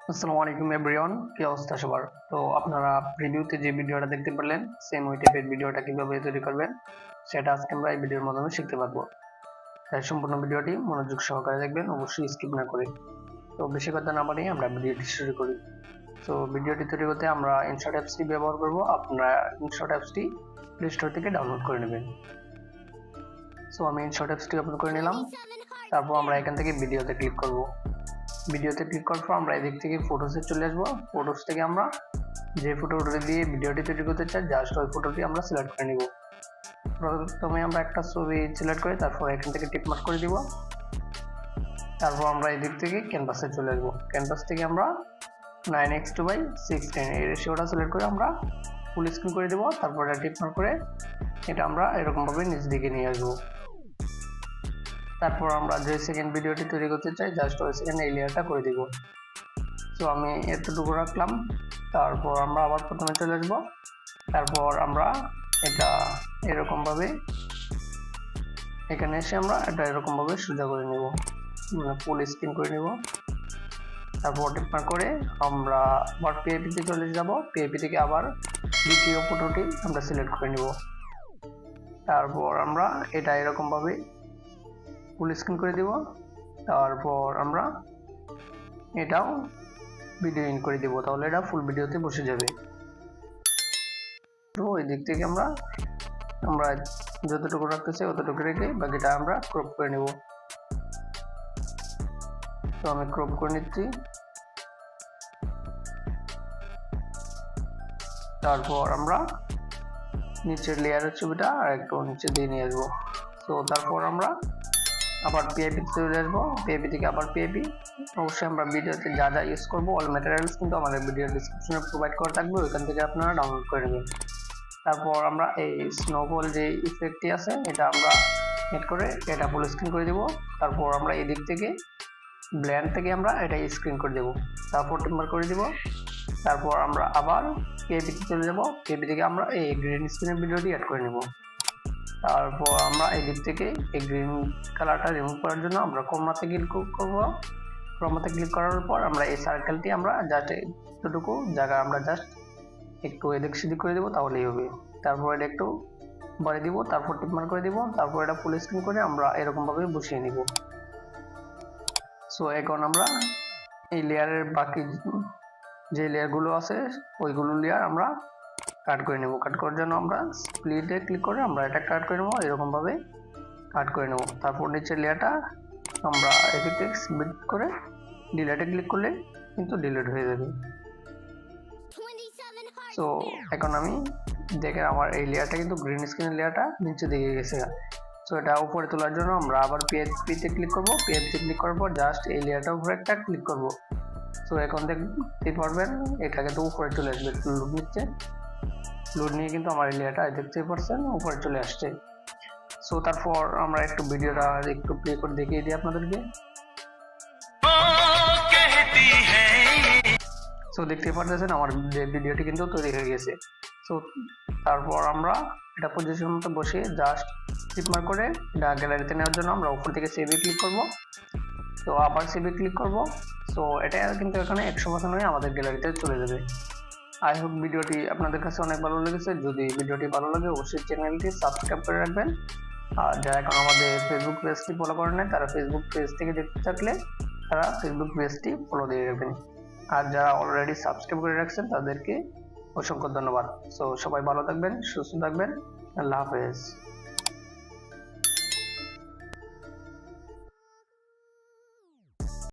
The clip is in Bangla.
আসসালামু আলাইকুম এভরিওয়ান, কি অবস্থা সবার? তো আপনারা প্রিভিউতে যে ভিডিওটা দেখতে পারলেন, সেম ওই টাইপের ভিডিওটা কিভাবে তৈরি করবেন সেটা আজকে আমরা এই ভিডিওর মাধ্যমে শিখতে পারবো। তাই সম্পূর্ণ ভিডিওটি মনোযোগ সহকারে দেখবেন, অবশ্যই স্কিপ না করে। তো বেশি কথা না বাড়িয়ে আমরা ভিডিওটি শুরু করি। তো ভিডিওটি তৈরি করতে আমরা ইনশট অ্যাপসটি ব্যবহার করব। আপনারা ইনশট অ্যাপসটি প্লে স্টোর থেকে ডাউনলোড করে নেবেন। সো আমি ইনশট অ্যাপসটি ওপেন করে নিলাম। তারপর আমরা এখান থেকে ভিডিওতে ক্লিক করব। ভিডিওতে ক্লিক করার পর আমরা এদিক থেকে ফটোসে চলে আসবো। ফটোস থেকে আমরা যে ফটোটি দিয়ে ভিডিওটি তৈরি করতে চাই, জাস্ট ওই ফটোটি আমরা সিলেক্ট করে নিব। প্রথমে আমরা একটা ছবি সিলেক্ট করে তারপর এখান থেকে টিক মার্ক করে দিব। তারপর আমরা এদিক থেকে ক্যানভাসে চলে আসবো। ক্যানভাস থেকে আমরা 9:6:16 এই রেশিওটা সিলেক্ট করে আমরা ফুল স্ক্রিন করে দেব। তারপর এটা টিক মার্ক করে এটা আমরা এরকমভাবে নিচ দিকে নিয়ে আসবো। তারপর আমরা যে সেকেন্ড ভিডিওটি তৈরি করতে চাই, জাস্ট ওই সেকেন্ড এই লেয়ারটা করে দিব। তো আমি এতটুকু রাখলাম। তারপর আমরা আবার প্রথমে চলে আসবো। তারপর আমরা এটা এরকমভাবে এখানে এসে আমরা এটা এরকমভাবে সোজা করে নেব, মানে ফুল স্ক্রিন করে নেব। তারপর টিক মার্ক করে আমরা আবার পিআইপিতে চলে যাব। পিআইপি থেকে আবার দ্বিতীয় ফটোটি আমরা সিলেক্ট করে নেব। তারপর আমরা এটা এরকমভাবে ফুল স্ক্রিন করে দিব। তারপর আমরা এটাও ভিডিও ইন করে দিব, তাহলে এটা ফুল ভিডিওতে বসে যাবে। তো ওই দিক থেকে আমরা যতটুকু রাখতে চাই ততটুকু রেখে বাকিটা আমরা ক্রপ করে নেব। তো আমি ক্রপ করে নিচ্ছি। তারপর আমরা নিচের লেয়ারের ছবিটা আর একটু নিচে দিয়ে নিয়ে আসবো। তো তারপর আমরা আবার পিআইপি চলে আসবো। পিআইপি থেকে আবার পিআইপি। অবশ্যই আমরা ভিডিওতে যা যা ইউজ করবো অল ম্যাটেরিয়ালস কিন্তু আমাদের ভিডিও ডিসক্রিপশনে প্রোভাইড করা থাকবে, ওইখান থেকে আপনারা ডাউনলোড করে নেবেন। তারপর আমরা এই স্নোবল যে ইফেক্টটি আছে এটা আমরা এড করে এটা ফুল স্ক্রিন করে দেব। তারপর আমরা এই দিক থেকে ব্ল্যান্ড থেকে আমরা এটা স্ক্রিন করে দেব। তারপর টিম্বার করে দিব। তারপর আমরা আবার পিআইপিতে চলে যাব। পিআইপি থেকে আমরা এই গ্রিন স্ক্রিনের ভিডিওটি অ্যাড করে নেব। তারপর আমরা এই দিক থেকে এই গ্রিন কালারটা রিমুভ করার জন্য আমরা ক্রোমাতে ক্লিক করব। ক্রোমাতে ক্লিক করার পর আমরা এই সার্কেলটি আমরা জাস্ট এতটুকু জায়গা আমরা জাস্ট একটু এদিক সেদিক করে দেবো, তাহলেই হবে। তারপর এটা একটু বাড়িয়ে দিব, তারপর টিক মার্ক করে দিব। তারপর এটা ফুল স্ক্রিন করে আমরা এরকমভাবে বসিয়ে নিব। সো এখন আমরা এই লেয়ারের বাকি যে লেয়ারগুলো আছে ওইগুলো লেয়ার আমরা কাট করে নেব। কাট করার জন্য আমরা স্প্লিটে ক্লিক করে আমরা এটা কাট করে নেব, এরকমভাবে কাট করে নেব। তারপর নিচের লেয়ারটা আমরা এদিক থেকে স্প্লিট করে ডিলেটে ক্লিক করলে কিন্তু ডিলিট হয়ে যাবে। সো এখন আমি দেখেন আমার এই লেয়ারটা কিন্তু গ্রিন স্ক্রিনের লেয়ারটা নিচে দিকে গেছে। সো এটা উপরে তোলার জন্য আমরা আবার পিএইচপিতে ক্লিক করব। পিএইচপিতে ক্লিক করার পর জাস্ট এই লেয়ারটার উপরে একটা ক্লিক করব। সো এখন দেখতে পারবেন এটা কিন্তু উপরে চলে আসবে, লোড নিচ্ছে। লোড নিয়ে কিন্তু আমার এই লেয়ারটা দেখতে পাচ্ছেন উপরে চলে আসছে। সো তারপর আমরা একটু ভিডিওটা একটু প্লে করে দেখিয়ে দিই আপনাদেরকে। সো দেখতে পাচ্ছেন আমার ভিডিওটি কিন্তু তৈরি হয়ে গেছে। সো তারপর আমরা এটা পজিশন মতো বসে জাস্ট টিক মার্ক করে এটা গ্যালারিতে নেওয়ার জন্য আমরা উপর থেকে সেভে ক্লিক করব। তো আবার সেভে ক্লিক করব। সো এটা কিন্তু এখানে 100% হয়ে আমাদের গ্যালারিতে চলে যাবে। আই হোপ ভিডিওটি আপনাদের কাছে অনেক ভালো লেগেছে। যদি ভিডিওটি ভালো লাগে অবশ্যই চ্যানেলটি সাবস্ক্রাইব করে রাখবেন। আর যারা এখন আমাদের ফেসবুক পেজটি ফলো করেন নাই তারা ফেসবুক পেজ থেকে দেখতে থাকলে তারা ফেসবুক পেজটি ফলো দিয়ে রাখবেন। আর যারা অলরেডি সাবস্ক্রাইব করে রাখছেন তাদেরকে অসংখ্য ধন্যবাদ। সো সবাই ভালো থাকবেন, সুস্থ থাকবেন। আল্লাহ হাফেজ।